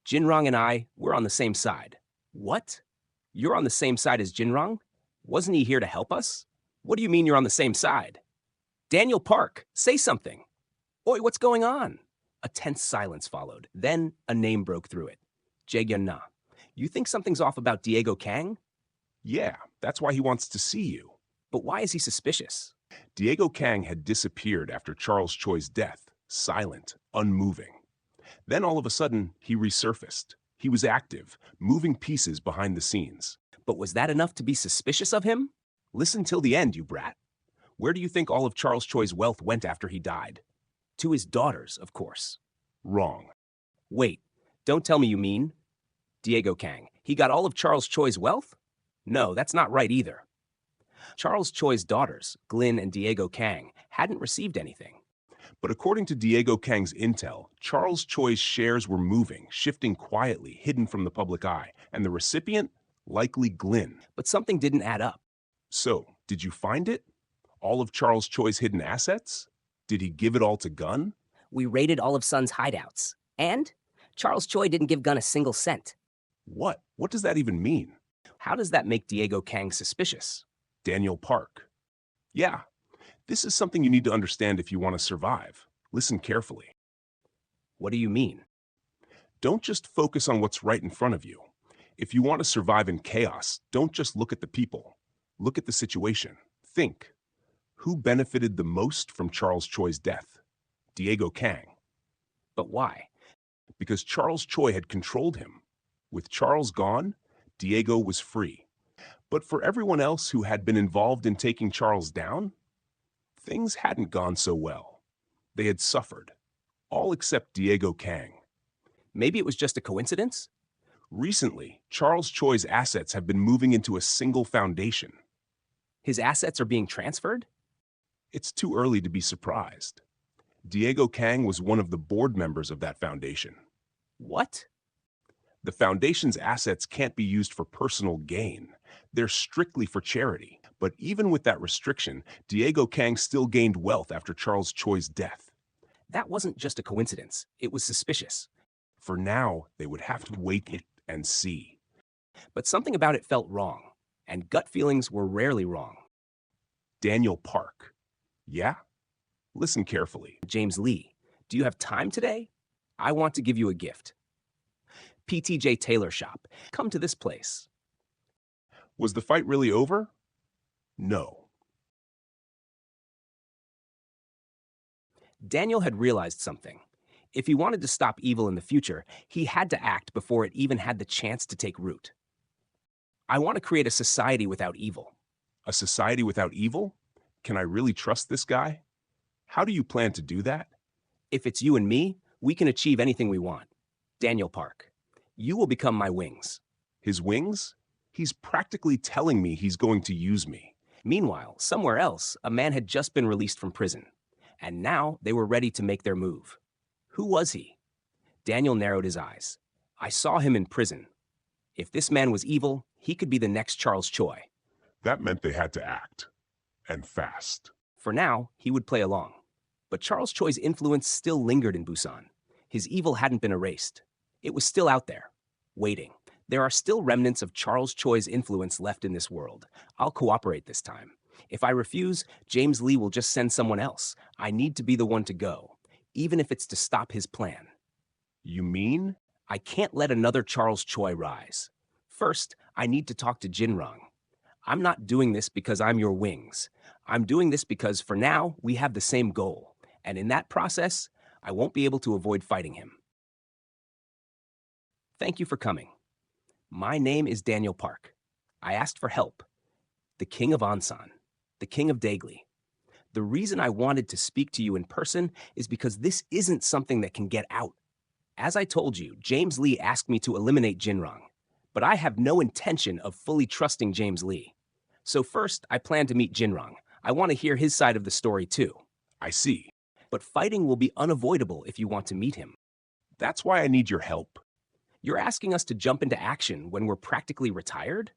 Jinrong and we're on the same side. What? You're on the same side as Jinrong? Wasn't he here to help us? What do you mean you're on the same side? Daniel Park, say something. Oi, what's going on? A tense silence followed. Then a name broke through it. Jae Na. You think something's off about Diego Kang? Yeah, that's why he wants to see you. But why is he suspicious? Diego Kang had disappeared after Charles Choi's death, silent, unmoving. Then all of a sudden, he resurfaced. He was active, moving pieces behind the scenes. But was that enough to be suspicious of him? Listen till the end, you brat. Where do you think all of Charles Choi's wealth went after he died? To his daughters, of course. Wrong. Wait, don't tell me you mean Diego Kang. He got all of Charles Choi's wealth? No, that's not right either. Charles Choi's daughters, Glyn and Diego Kang, hadn't received anything. But according to Diego Kang's intel, Charles Choi's shares were moving, shifting quietly, hidden from the public eye, and the recipient, likely Glyn. But something didn't add up. So, did you find it? All of Charles Choi's hidden assets? Did he give it all to Gun? We raided all of Sun's hideouts. And Charles Choi didn't give Gun a single cent. What? What does that even mean? How does that make Diego Kang suspicious? Daniel Park. Yeah, this is something you need to understand if you want to survive. Listen carefully. What do you mean? Don't just focus on what's right in front of you. If you want to survive in chaos, don't just look at the people. Look at the situation. Think. Who benefited the most from Charles Choi's death? Diego Kang. But why? Because Charles Choi had controlled him. With Charles gone, Diego was free. But for everyone else who had been involved in taking Charles down, things hadn't gone so well. They had suffered, all except Diego Kang. Maybe it was just a coincidence? Recently, Charles Choi's assets have been moving into a single foundation. His assets are being transferred? It's too early to be surprised. Diego Kang was one of the board members of that foundation. What? The foundation's assets can't be used for personal gain. They're strictly for charity. But even with that restriction, Diego Kang still gained wealth after Charles Choi's death. That wasn't just a coincidence. It was suspicious. For now, they would have to wait and see. But something about it felt wrong, and gut feelings were rarely wrong. Daniel Park. Yeah? Listen carefully. James Lee, do you have time today? I want to give you a gift. PTJ Tailor Shop. Come to this place. Was the fight really over? No. Daniel had realized something. If he wanted to stop evil in the future, he had to act before it even had the chance to take root. I want to create a society without evil. A society without evil? Can I really trust this guy? How do you plan to do that? If it's you and me, we can achieve anything we want. Daniel Park, you will become my wings. His wings? He's practically telling me he's going to use me. Meanwhile, somewhere else, a man had just been released from prison. And now they were ready to make their move. Who was he? Daniel narrowed his eyes. I saw him in prison. If this man was evil, he could be the next Charles Choi. That meant they had to act. And fast. For now, he would play along. But Charles Choi's influence still lingered in Busan. His evil hadn't been erased. It was still out there, waiting. There are still remnants of Charles Choi's influence left in this world. I'll cooperate this time. If I refuse, James Lee will just send someone else. I need to be the one to go, even if it's to stop his plan. You mean? I can't let another Charles Choi rise. First, I need to talk to Jinrong. I'm not doing this because I'm your wings. I'm doing this because, for now, we have the same goal. And in that process, I won't be able to avoid fighting him. Thank you for coming. My name is Daniel Park. I asked for help. The King of Ansan. The King of Daegli. The reason I wanted to speak to you in person is because this isn't something that can get out. As I told you, James Lee asked me to eliminate Jinrong, but I have no intention of fully trusting James Lee. So first, I plan to meet Jinrong. I want to hear his side of the story too. I see. But fighting will be unavoidable if you want to meet him. That's why I need your help. You're asking us to jump into action when we're practically retired?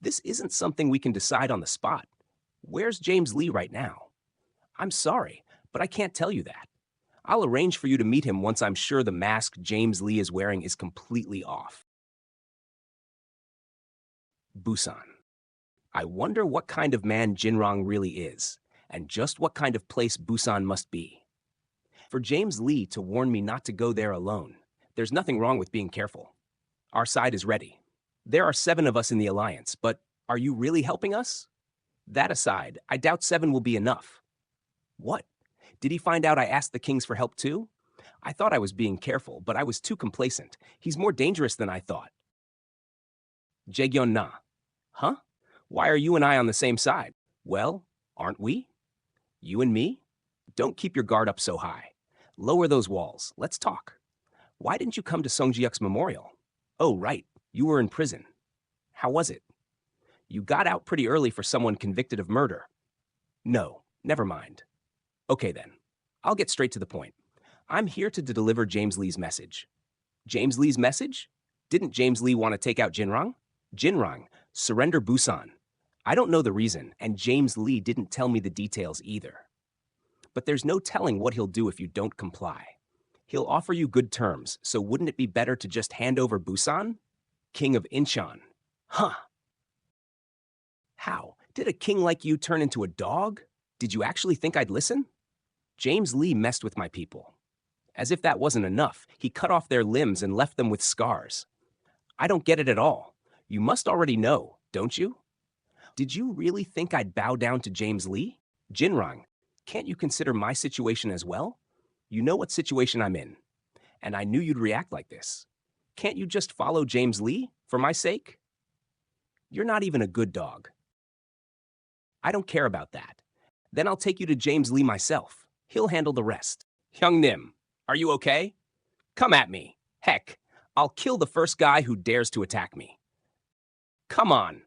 This isn't something we can decide on the spot. Where's James Lee right now? I'm sorry, but I can't tell you that. I'll arrange for you to meet him once I'm sure the mask James Lee is wearing is completely off. Busan. I wonder what kind of man Jinrong really is, and just what kind of place Busan must be. For James Lee to warn me not to go there alone, there's nothing wrong with being careful. Our side is ready. There are 7 of us in the alliance, but are you really helping us? That aside, I doubt 7 will be enough. What? Did he find out I asked the kings for help too? I thought I was being careful, but I was too complacent. He's more dangerous than I thought. Jaegyeon na. Huh? Why are you and I on the same side? Well, aren't we? You and me? Don't keep your guard up so high. Lower those walls. Let's talk. Why didn't you come to Songjiak's memorial? Oh, right. You were in prison. How was it? You got out pretty early for someone convicted of murder. No, never mind. Okay then. I'll get straight to the point. I'm here to deliver James Lee's message. James Lee's message? Didn't James Lee want to take out Jinrong? Jinrong, surrender Busan. I don't know the reason, and James Lee didn't tell me the details either. But there's no telling what he'll do if you don't comply. He'll offer you good terms, so wouldn't it be better to just hand over Busan? King of Incheon. Huh. How? Did a king like you turn into a dog? Did you actually think I'd listen? James Lee messed with my people. As if that wasn't enough, he cut off their limbs and left them with scars. I don't get it at all. You must already know, don't you? Did you really think I'd bow down to James Lee? Jinrong, can't you consider my situation as well? You know what situation I'm in. And I knew you'd react like this. Can't you just follow James Lee, for my sake? You're not even a good dog. I don't care about that. Then I'll take you to James Lee myself. He'll handle the rest. Hyung Nim, are you okay? Come at me. Heck, I'll kill the first guy who dares to attack me. Come on.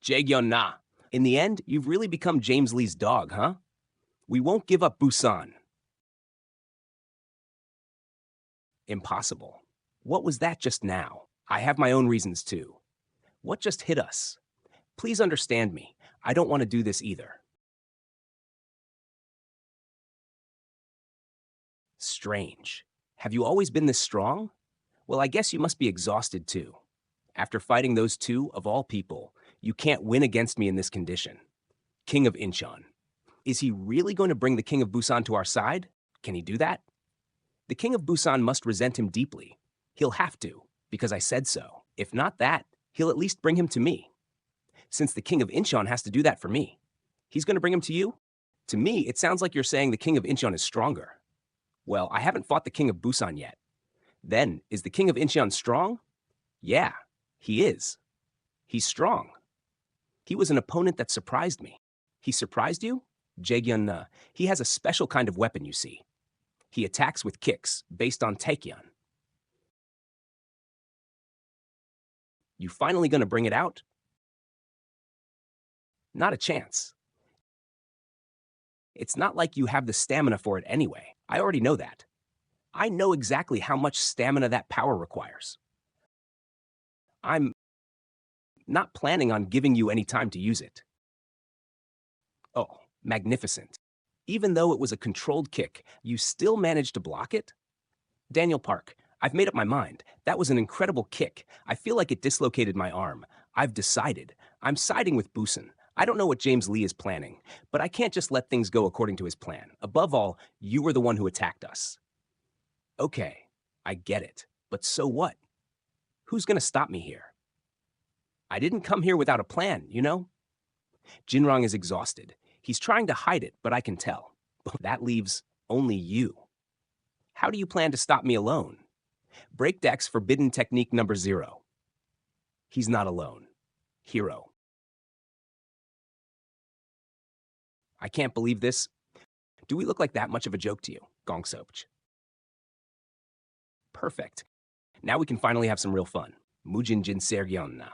Jaegyeon na. In the end, you've really become James Lee's dog, huh? We won't give up Busan. Impossible. What was that just now? I have my own reasons too. What just hit us? Please understand me. I don't want to do this either. Strange. Have you always been this strong? Well, I guess you must be exhausted too. After fighting those 2, of all people, you can't win against me in this condition. King of Incheon. Is he really going to bring the King of Busan to our side? Can he do that? The King of Busan must resent him deeply. He'll have to, because I said so. If not that, he'll at least bring him to me. Since the King of Incheon has to do that for me. He's going to bring him to you? To me, it sounds like you're saying the King of Incheon is stronger. Well, I haven't fought the King of Busan yet. Then, is the King of Incheon strong? Yeah, he is. He's strong. He was an opponent that surprised me. He surprised you? Jaegyeon, he has a special kind of weapon, you see. He attacks with kicks, based on taekyeon. You finally gonna bring it out? Not a chance. It's not like you have the stamina for it anyway. I already know that. I know exactly how much stamina that power requires. I'm not planning on giving you any time to use it. Oh, magnificent. Even though it was a controlled kick, you still managed to block it? Daniel Park, I've made up my mind. That was an incredible kick. I feel like it dislocated my arm. I've decided. I'm siding with Busan. I don't know what James Lee is planning, but I can't just let things go according to his plan. Above all, you were the one who attacked us. Okay, I get it. But so what? Who's gonna stop me here? I didn't come here without a plan, you know? Jinrong is exhausted. He's trying to hide it, but I can tell. That leaves only you. How do you plan to stop me alone? Breakdeck's forbidden technique number 0. He's not alone. Hero. I can't believe this. Do we look like that much of a joke to you, Gong Sopch? Perfect. Now we can finally have some real fun. Mujin Jin Sergyeon na.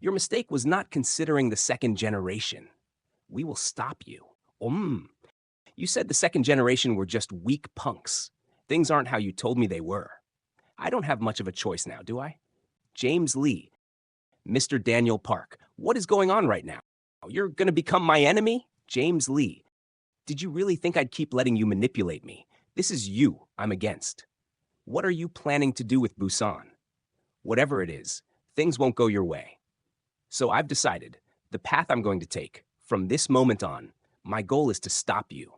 Your mistake was not considering the second generation. We will stop you. You said the second generation were just weak punks. Things aren't how you told me they were. I don't have much of a choice now, do I? James Lee, Mr. Daniel Park, what is going on right now? You're gonna become my enemy? James Lee, did you really think I'd keep letting you manipulate me? This is you I'm against. What are you planning to do with Busan? Whatever it is, things won't go your way. So I've decided the path I'm going to take, from this moment on, my goal is to stop you.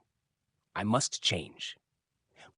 I must change.